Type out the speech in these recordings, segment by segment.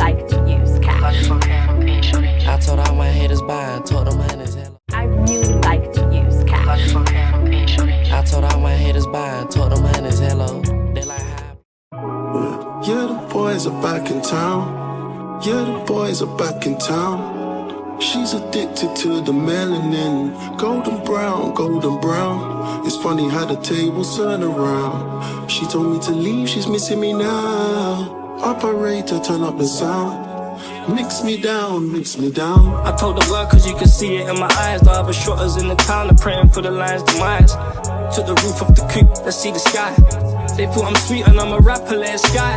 like to use cash. I told all my haters bye, told them honey's hello. I really like to use cash. I told all my haters bye, told them honey's hello. They like how. Yeah, the boys are back in town. Yeah, the boys are back in town. She's addicted to the melanin. Golden brown, golden brown. It's funny how the tables turn around. She told me to leave, she's missing me now. Operator, turn up the sound. Mix me down, mix me down. I told the world cause you can see it in my eyes. The other shotters in the town are praying for the lion's demise. To the roof of the coupe, let's see the sky. They thought I'm sweet and I'm a rapper, let it sky.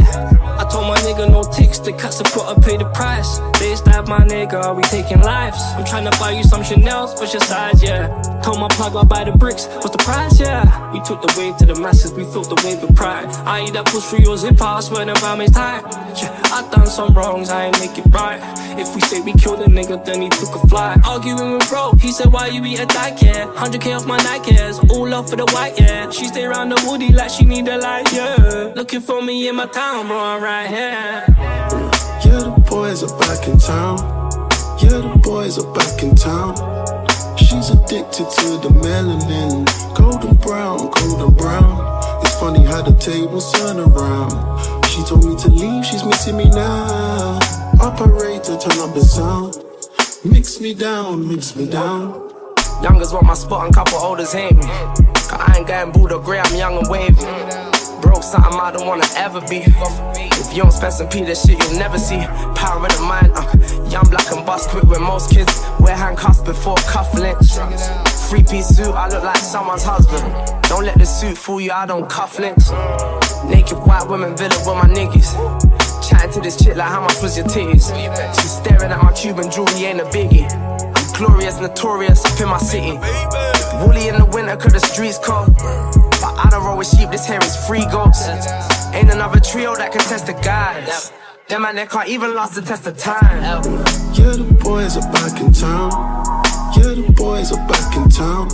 I told my nigga no ticks, the cuts have gotta pay the price. They stab my nigga, we taking lives. I'm trying to buy you some Chanel, push your size, yeah. Told my plug I'll buy the bricks, what's the price, yeah. We took the wave to the masses, we felt the wave of pride. I eat that push through your zip, I swear the rhyme is tight. Yeah, I done some wrongs, I ain't make it right. If we say we killed a nigga, then he took a flight. Arguing with bro, he said why you eat a dyke, yeah. 100k off my Nikes, all love for the white, yeah. She stay around the woody like she need a light, yeah. Looking for me in my town, bro, I'm right here. Yeah, the boys are back in town. Yeah, the boys are back in town. She's addicted to the melanin. Golden brown, golden brown. It's funny how the tables turn around. She told me to leave, she's missing me now. Operator, turn up the sound. Mix me down, mix me down. Youngers want my spot and couple olders hate me. Cause I ain't getting booed or grey, I'm young and wavy. Broke something I don't wanna ever be. If you don't spend some P, that shit you'll never see. Power of the mind, young black and bust quick with most kids. Wear handcuffs before cufflinks. 3-piece suit, I look like someone's husband. Don't let the suit fool you, I don't cufflinks. Naked white women villa with my niggas. Chatting to this chick like how much was your titties. She's staring at my Cuban jewelry, ain't a biggie. I'm glorious, notorious up in my city. Woolly in the winter cause the streets cold. But I don't roll with sheep, this hair is free goats. Ain't another trio that can test the guys. Them man, they can't even last the test of time. Yeah, the boys are back in town. Yeah, the boys are back in town.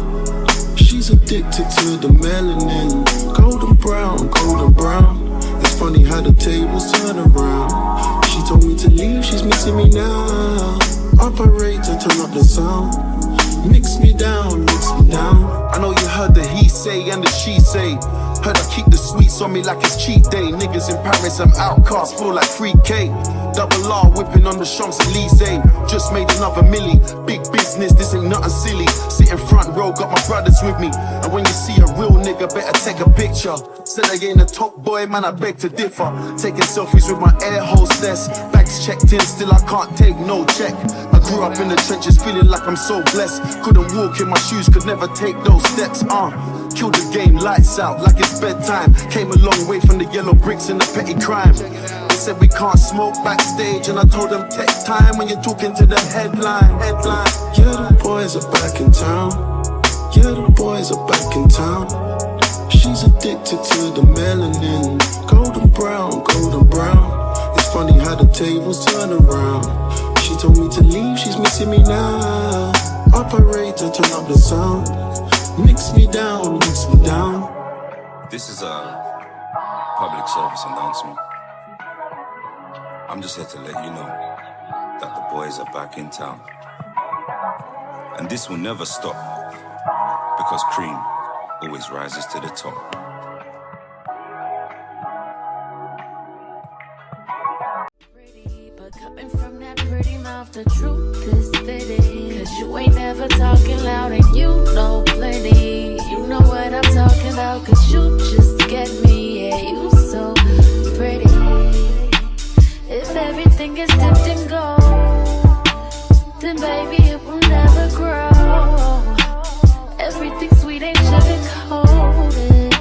She's addicted to the melanin. Golden brown, golden brown. It's funny how the tables turn around. She told me to leave, she's missing me now. Operator, turn up the sound. Mix me down, mix me down. I know you heard the he say and the she say. Heard I keep the sweets on me like it's cheat day. Niggas in Paris, I'm outcast, feel like 3K. Double R whipping on the Champs-Elysees. Just made another milli. Big business, this ain't nothing silly. Sitting front row, got my brothers with me. And when you see a real nigga, better take a picture. Said I ain't a top boy, man, I beg to differ. Taking selfies with my air hostess. Bags checked in, still I can't take no check. I grew up in the trenches, feeling like I'm so blessed. Couldn't walk in my shoes, could never take those steps. Killed the game, lights out, like it's bedtime. Came a long way from the yellow bricks and the petty crime. They said we can't smoke backstage, and I told them take time when you're talking to the headline. Yeah, the boys are back in town. Yeah, the boys are back in town. She's addicted to the melanin. Golden brown, golden brown. It's funny how the tables turn around. She told me to leave, she's missing me now. Operator, turn up the sound. Mix me down, mix me down. This is a public service announcement. I'm just here to let you know that the boys are back in town. And this will never stop, because cream always rises to the top. Pretty, but coming from that pretty mouth, the truth is fitting. Cause you ain't never talking loud and you know plenty. You know what I'm talking about, cause you just get me. Yeah, you so pretty. If everything is dipped in gold, then baby it will never grow. Everything sweet ain't sugar-coated.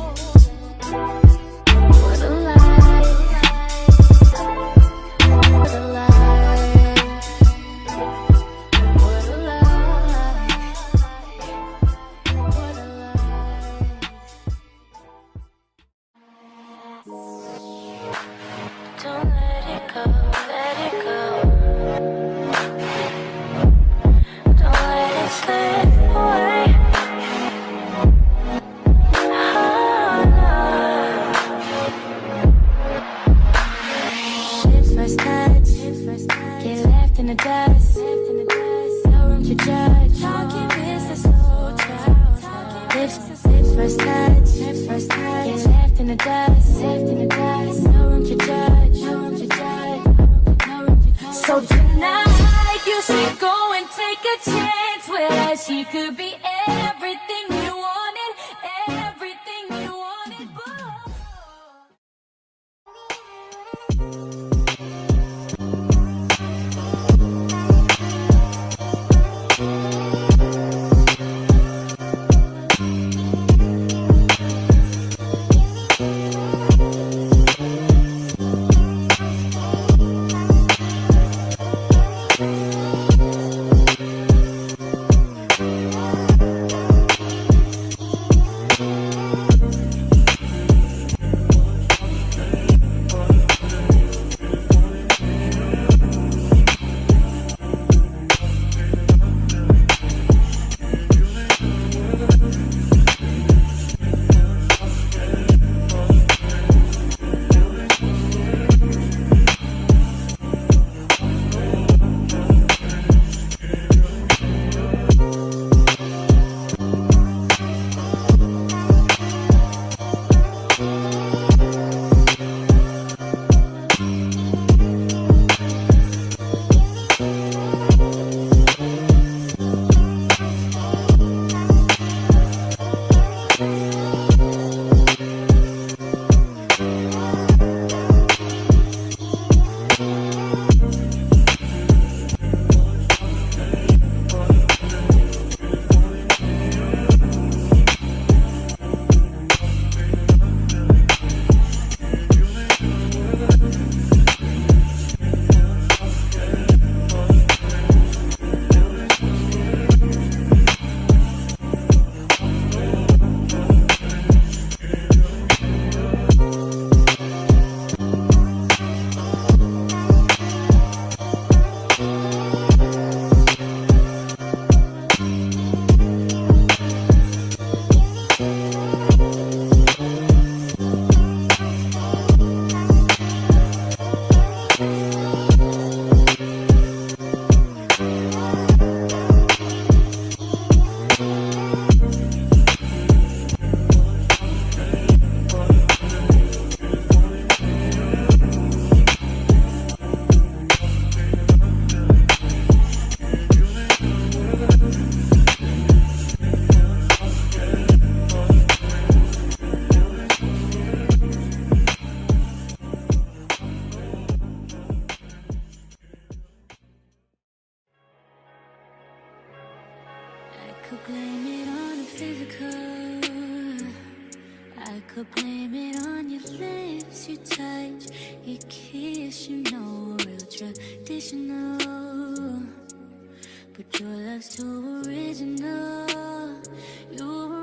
What a lie. What a lie. What a lie. What a lie. Don't let it go, let it go. Don't let it slip away. First touch, get left in the dust. No room to judge. Talking is a slow child. Lips first touch, get left in the dust. No room to judge. So tonight you should go and take a chance with her. She could be everything you wanted, everything you wanted. could blame it on the physical. I could blame it on your lips, your touch, your kiss. You know, real traditional. But your love's too original. You